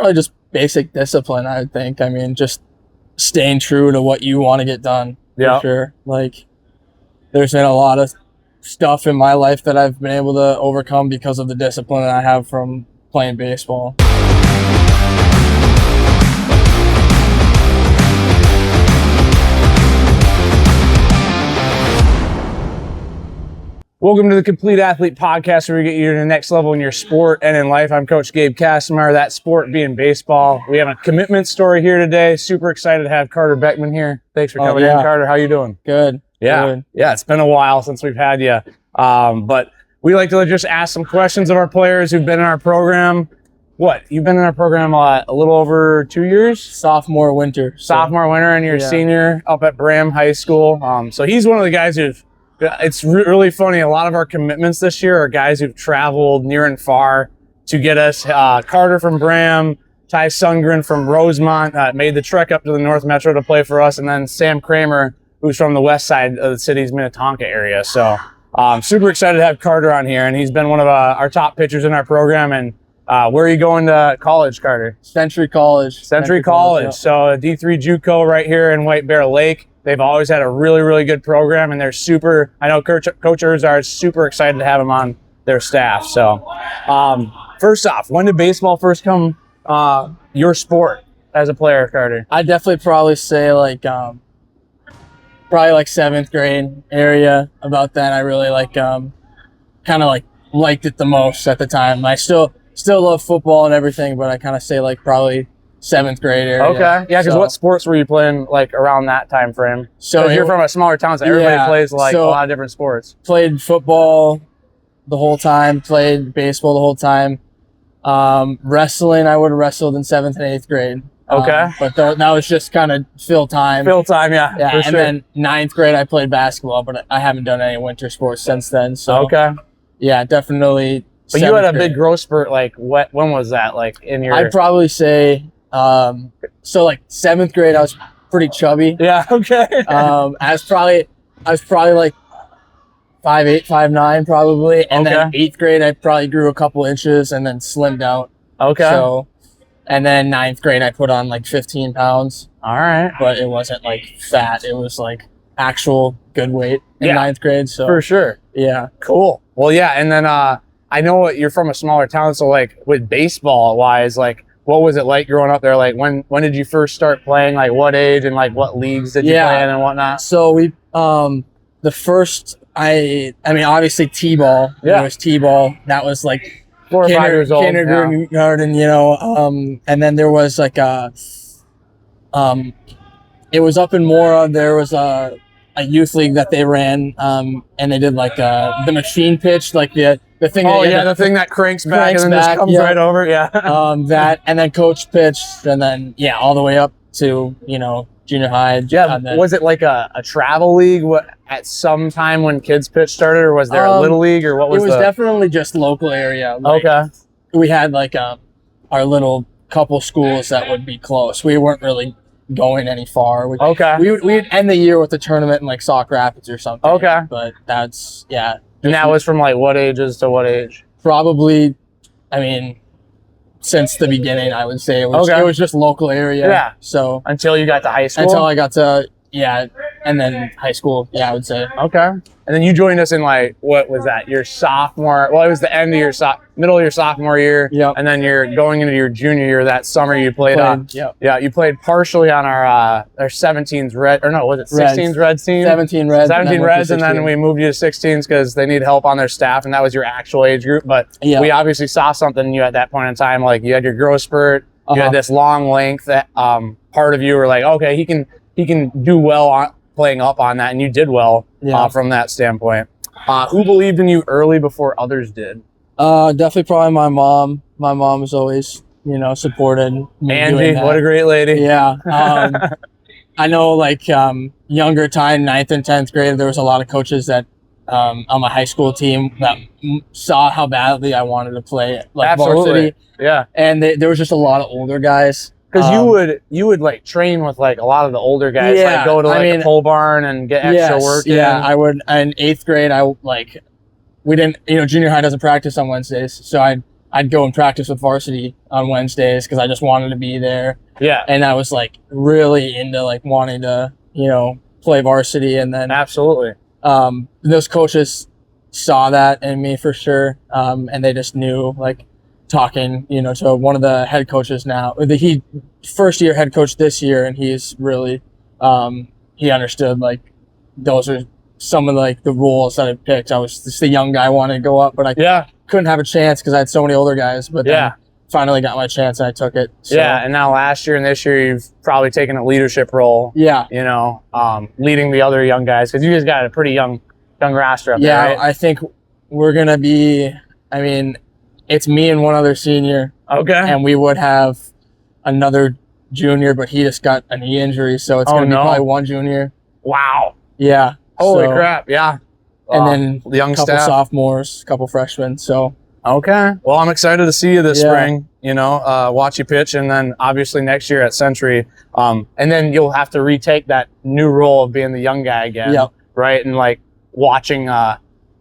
probably just basic discipline, I would think. I mean, just staying true to what you want to get done. Yeah. For sure. Like, there's been a lot of stuff in my life that I've been able to overcome because of the discipline that I have from playing baseball. Welcome to the Complete Athlete Podcast, where we get you to the next level in your sport and in life. I'm Coach Gabe Casimir, that sport being baseball. We have a commitment story here today. Super excited to have Carter Beckman here. Thanks for coming in, Carter. How you doing? Good. Yeah. Good. Yeah, it's been a while since we've had you. But we like to just ask some questions of our players who've been in our program. You've been in our program a little over 2 years? Sophomore winter, and you're a senior up at Bram High School. So he's one of the guys it's really funny. A lot of our commitments this year are guys who've traveled near and far to get us. Carter from Bram, Ty Sundgren from Rosemont made the trek up to the North Metro to play for us, and then Sam Kramer, who's from the west side of the city's Minnetonka area. So super excited to have Carter on here, and he's been one of our top pitchers in our program. And where are you going to college, Carter? Century College. Century College. Yeah. So a D3 JUCO right here in White Bear Lake. They've always had a really, really good program, and they're I know Coach Erzar is super excited to have him on their staff. So first off, when did baseball first come your sport as a player, Carter? I'd definitely probably say probably like 7th grade area. About then, I really kind of liked it the most at the time. I still love football and everything, but I kind of say probably 7th grade area. Okay. Yeah, because what sports were you playing around that time frame? So you're from a smaller town, so everybody plays a lot of different sports. Played football the whole time, played baseball the whole time. Wrestling, I would have wrestled in 7th and 8th grade. Okay. But that was just kind of fill time. Yeah. Yeah, for sure. Then 9th grade, I played basketball, but I haven't done any winter sports since then. So okay. Yeah, definitely. But you had a big growth spurt. When was that? In your? I'd probably say. 7th grade, I was pretty chubby. Yeah. Okay. I was probably 5'8", 5'9", probably, and then 8th grade, I probably grew a couple inches and then slimmed out. Okay. So, and then 9th grade, I put on 15 pounds. All right. But it wasn't fat; it was actual good weight in 9th grade. So for sure. Yeah. Cool. Well, yeah, and then I know you're from a smaller town, so with baseball wise, what was it like growing up there? When did you first start playing? What age and what leagues did you play in and whatnot? So we the first I mean obviously T-ball. Yeah. It was T-ball. That was 4 or 5 years old. Kindergarten, and then there was it was up in Mora. There was a youth league that they ran, and they did the machine pitch, the thing. Oh yeah, the thing that cranks back and then just comes right over. Yeah. That, and then coach pitched, and then all the way up to junior high. Yeah. Was it a travel league at some time when kids pitch started, or was there a little league, or what was it? Was definitely just local area. Okay. We had our little couple schools that would be close. We weren't really going any far. We'd end the year with a tournament in Sauk Rapids or something. Okay. But that's And that was from what ages to what age? Probably, I mean, since the beginning, I would say it was just local area. Yeah. So until you got to high school? Until I got to, and then high school, I would say. Okay. And then you joined us in what was that? Your sophomore, well, it was the end of your middle of your sophomore year. Yep. And then you're going into your junior year. That summer you played yep. Yeah, you played partially on our 17s red, or no, was it 16s Reds team? 17 Reds. 17 Reds, and then we moved you to 16s because they need help on their staff, and that was your actual age group. But we obviously saw something in you at that point in time. You had your growth spurt, you had this long length that part of you were okay, he can do well playing up on that, and you did well from that standpoint. Who believed in you early before others did? Definitely probably my mom. My mom was always, supported me. Angie, what a great lady. Yeah. I know younger time, 9th and 10th grade, there was a lot of coaches that on my high school team that saw how badly I wanted to play varsity. Yeah. And there was just a lot of older guys. Because you would train with a lot of the older guys, go to the pole barn and get extra work in. Yeah, I would. In 8th grade, we didn't, junior high doesn't practice on Wednesdays, so I'd I'd go and practice with varsity on Wednesdays because I just wanted to be there. Yeah. And I was like really into like wanting to, play varsity. And then Absolutely. those coaches saw that in me for sure. And they just knew, like, talking, to one of the head coaches now. He first year head coach this year, and he's really he understood like those are some of like the rules that I picked. I was just the young guy, wanted to go up, but I couldn't have a chance because I had so many older guys. But then finally got my chance and I took it. So. Yeah, and now last year and this year you've probably taken a leadership role. Yeah, leading the other young guys because you guys got a pretty young roster up there. Yeah, right? I think we're gonna be. I mean, it's me and one other senior. Okay. And we would have another junior, but he just got a knee injury, so it's gonna be probably one junior. Wow. Yeah. Holy crap! Yeah. And then the young couple staff, sophomores, couple freshmen. So. Okay. Well, I'm excited to see you this spring. Watch you pitch, and then obviously next year at Century, and then you'll have to retake that new role of being the young guy again. Yep. Right. And like watching how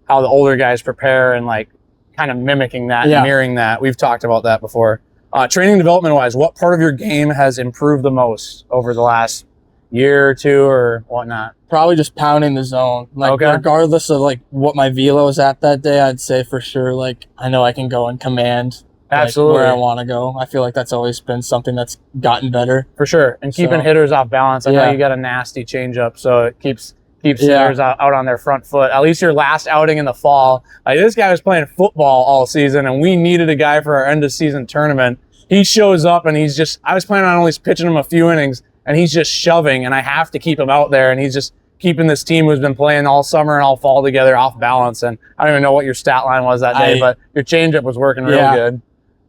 the older guys prepare and like kind of mimicking that, and mirroring that. We've talked about that before. Training development wise, what part of your game has improved the most over the last year or two or whatnot? Probably just pounding the zone. Like regardless of like what my velo is at that day, I'd say for sure like I know I can go and command absolutely where I want to go. I feel like that's always been something that's gotten better. For sure. And keeping hitters off balance. I know you got a nasty changeup, so it keeps hitters out on their front foot. At least your last outing in the fall. This guy was playing football all season and we needed a guy for our end of season tournament. He shows up and I was planning on only pitching him a few innings and he's just shoving, and I have to keep him out there, and he's just keeping this team who's been playing all summer and all fall together off balance. And I don't even know what your stat line was that day, but your changeup was working real good.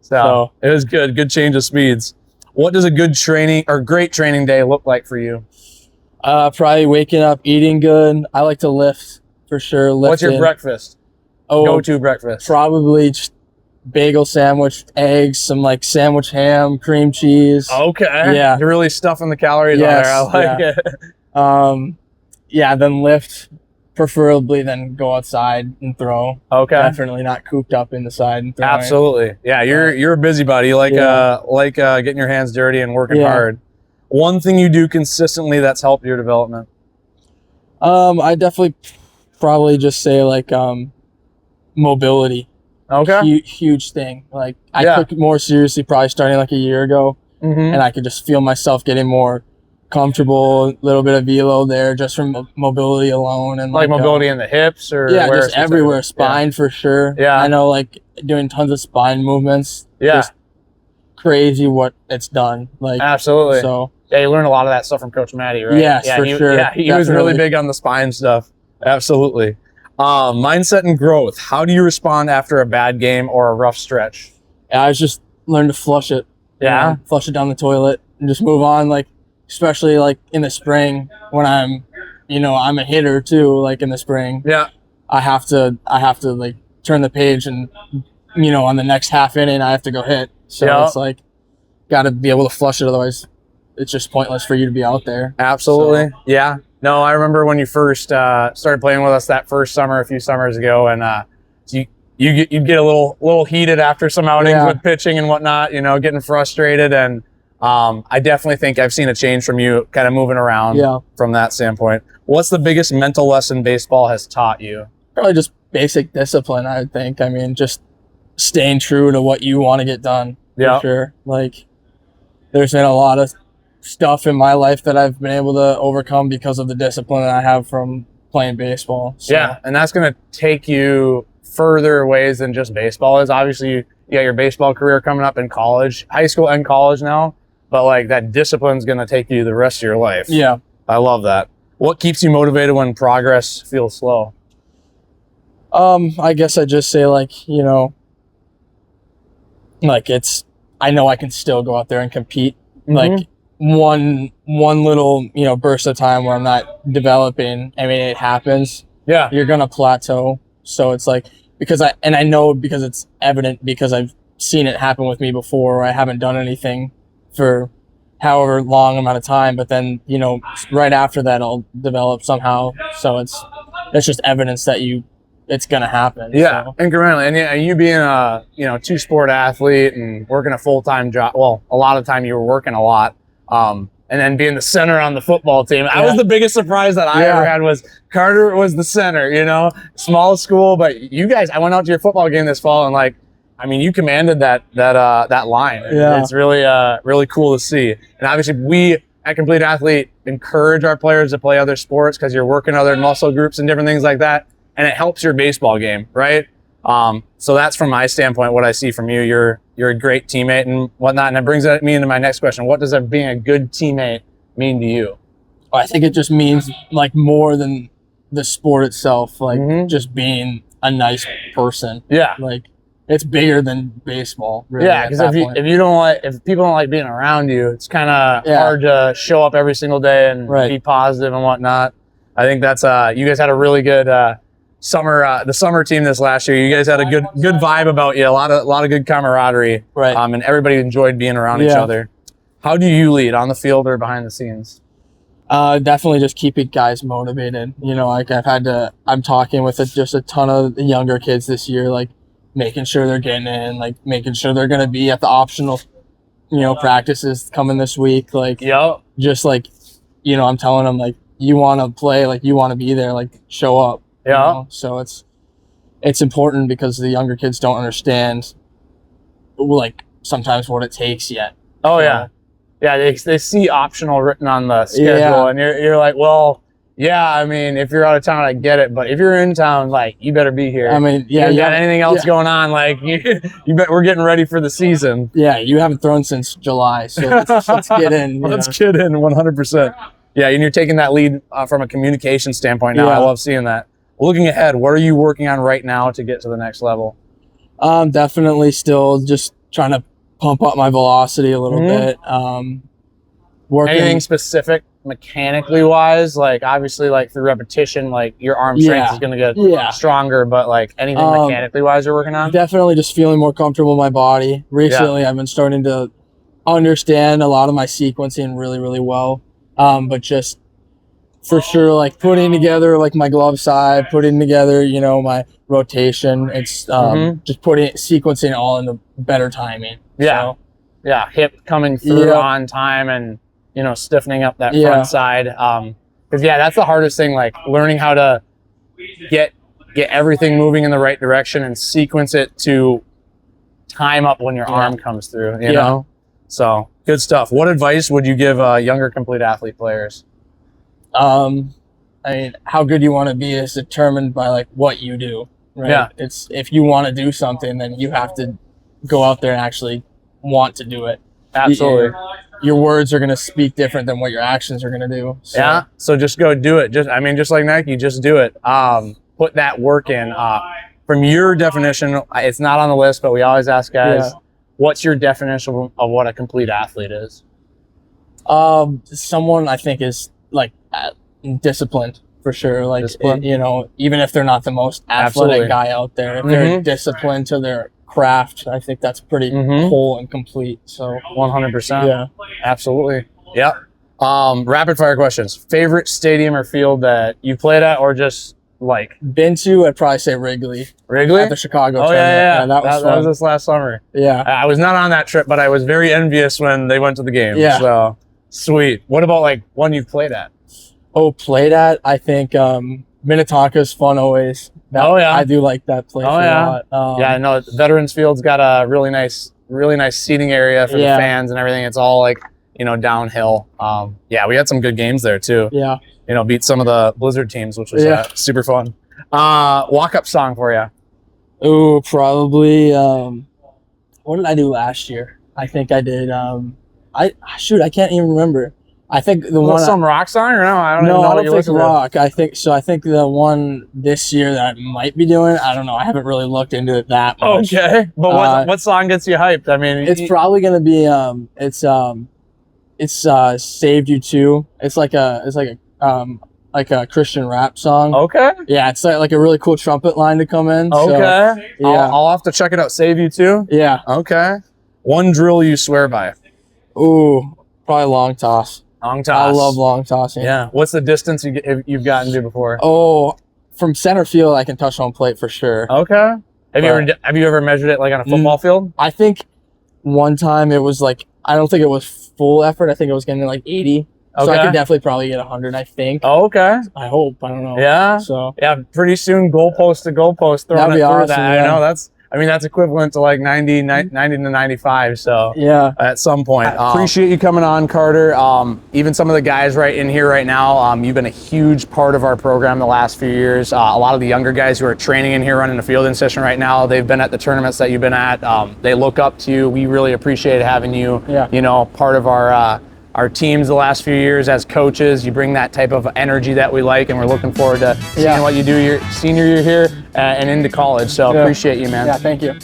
So it was good. Good change of speeds. What does a good training or great training day look like for you? Probably waking up, eating good. I like to lift for sure. What's your breakfast? Go-to breakfast? Probably just bagel sandwich, eggs, some like sandwich ham, cream cheese. Okay. Yeah. You're really stuffing the calories on there. I like it. Then lift, preferably then go outside and throw. Okay. Definitely not cooped up in the side and throwing. Absolutely. Yeah, you're a busybody. You like getting your hands dirty and working hard. One thing you do consistently that's helped your development? I definitely probably just say like mobility. Okay. Huge thing. Like I took it more seriously probably starting like a year ago, and I could just feel myself getting more comfortable, a little bit of velo there just from mobility alone. And like mobility in the hips or just everywhere. Spine for sure. Yeah. I know like doing tons of spine movements. Just crazy what it's done. Like absolutely. So yeah, you learned a lot of that stuff from Coach Matty, right? Yes, for sure. Yeah, he was really big on the spine stuff. Absolutely. Mindset and growth. How do you respond after a bad game or a rough stretch? I just learned to flush it. Yeah. Flush it down the toilet and just move on. Like, especially like in the spring when I'm a hitter too, like in the spring. Yeah. I have to like turn the page and, on the next half inning, I have to go hit. So it's like, got to be able to flush it. Otherwise it's just pointless for you to be out there. Absolutely. So. Yeah. No, I remember when you first started playing with us that first summer, a few summers ago, and you'd get a little heated after some outings with pitching and whatnot, getting frustrated. And I definitely think I've seen a change from you kind of moving around from that standpoint. What's the biggest mental lesson baseball has taught you? Probably just basic discipline, I would think. I mean, just staying true to what you want to get done. For sure. Like, there's been a lot of stuff in my life that I've been able to overcome because of the discipline that I have from playing baseball. So. Yeah, and that's going to take you further ways than just baseball is. Obviously, you got your baseball career coming up in college, high school and college now, but like that discipline is going to take you the rest of your life. Yeah. I love that. What keeps you motivated when progress feels slow? I guess I just say like, like I know I can still go out there and compete. Like one little, burst of time where I'm not developing. I mean, it happens. Yeah. You're going to plateau. So it's like, I know because it's evident because I've seen it happen with me before, where I haven't done anything for however long amount of time, but then, right after that I'll develop somehow. So it's just evidence that you it's gonna happen. Yeah, so. incrementally. And yeah, you being a two-sport athlete and working a full-time job. Well, a lot of the time you were working a lot. And then being the center on the football team. That was the biggest surprise that I ever had was Carter was the center, small school, but you guys, I went out to your football game this fall and you commanded that line. Yeah. It's really, really cool to see. And obviously we at Complete Athlete encourage our players to play other sports because you're working other muscle groups and different things like that. And it helps your baseball game, right? So that's from my standpoint, what I see from you. You're a great teammate and whatnot. And it brings me into my next question. What does being a good teammate mean to you? I think it just means more than the sport itself, just being a nice person. Yeah. It's bigger than baseball. Really, yeah, because if people don't like being around you, it's kind of hard to show up every single day and be positive and whatnot. I think that's you guys had a really good the summer team this last year. You guys had a good vibe about you, a lot of good camaraderie, right? And everybody enjoyed being around each other. How do you lead, on the field or behind the scenes? Definitely just keeping guys motivated. I'm talking with just a ton of the younger kids this year, making sure they're getting in, making sure they're going to be at the optional, practices coming this week. Just I'm telling them, you want to play, you want to be there, show up. Yeah. So it's important because the younger kids don't understand, sometimes what it takes yet. Oh, yeah. Yeah, they see optional written on the schedule, and you're like, well, yeah, if you're out of town, I get it, but if you're in town, you better be here. You got anything else going on, you bet we're getting ready for the season. Yeah, you haven't thrown since July, so let's get in. Let's get in 100%. Yeah, and you're taking that lead from a communication standpoint now. I love seeing that. Looking ahead, what are you working on right now to get to the next level? Definitely still just trying to pump up my velocity a little bit. Working. Anything specific mechanically wise? Obviously through repetition, your arm strength is going to get stronger, but anything mechanically wise you're working on? Definitely just feeling more comfortable in my body. Recently, I've been starting to understand a lot of my sequencing really, really well. But just for sure, putting together my glove side, putting together, my rotation. It's just sequencing all into better timing. Yeah. So, yeah. Hip coming through on time and, stiffening up that front side. Because that's the hardest thing, learning how to get everything moving in the right direction and sequence it to time up when your arm comes through, you know? So good stuff. What advice would you give younger Complete Athlete players? How good you want to be is determined by what you do, right? Yeah. It's if you want to do something, then you have to go out there and actually want to do it. Absolutely. Your words are going to speak different than what your actions are going to do. So. Yeah. So just go do it. Just like Nike, just do it. Put that work in. From your definition, it's not on the list, but we always ask guys, what's your definition of what a complete athlete is? Someone I think is disciplined for sure. Disciplined. Even if they're not the most athletic guy out there, if they're disciplined to their craft, I think that's pretty whole and complete. So 100%. Yeah. Absolutely. Yep. Rapid fire questions. Favorite stadium or field that you played at or just been to? I'd probably say Wrigley. Wrigley? At the Chicago tournament. Yeah, that was this last summer. Yeah. I was not on that trip, but I was very envious when they went to the game. Yeah. So sweet. What about one you've played at? Played at? I think Minnetonka's fun always. I do like that place a lot. I know Veterans Field's got a really nice seating area for the fans and everything. It's all downhill. We had some good games there too. Yeah. Beat some of the Blizzard teams, which was super fun. Walk-up song for you. Oh, probably. What did I do last year? I think I did. I can't even remember. I think the one some rock song or no? I don't no, even know I what don't think rock. I think so. I think the one this year that I might be doing. I don't know. I haven't really looked into it that much. Okay, but what song gets you hyped? It's probably gonna be it's Saved You Too. It's like a Christian rap song. Okay. Yeah, it's like a really cool trumpet line to come in. Okay. So, I'll have to check it out. Save You Too. Yeah. Okay. One drill you swear by. Ooh, probably long toss. Long toss. I love long tossing. Yeah. What's the distance you've gotten to before? Oh, from center field, I can touch home plate for sure. Okay. Have you ever measured it like on a football field? I think one time it was like, I don't think it was full effort. I think it was getting like 80. So I could definitely probably get 100, I think. Oh, okay. I hope. I don't know. Yeah. So yeah, pretty soon goalpost to goalpost throwing it through awesome, that. yeah. I know that's equivalent to like 90 to 95. So yeah, at some point. Appreciate you coming on, Carter. Even some of the guys right in here right now, you've been a huge part of our program the last few years. A lot of the younger guys who are training in here running the fielding session right now, they've been at the tournaments that you've been at. They look up to you. We really appreciate having you, part of our teams the last few years as coaches. You bring that type of energy that we like, and we're looking forward to seeing what you do your senior year here and into college. So appreciate you, man. Yeah, thank you.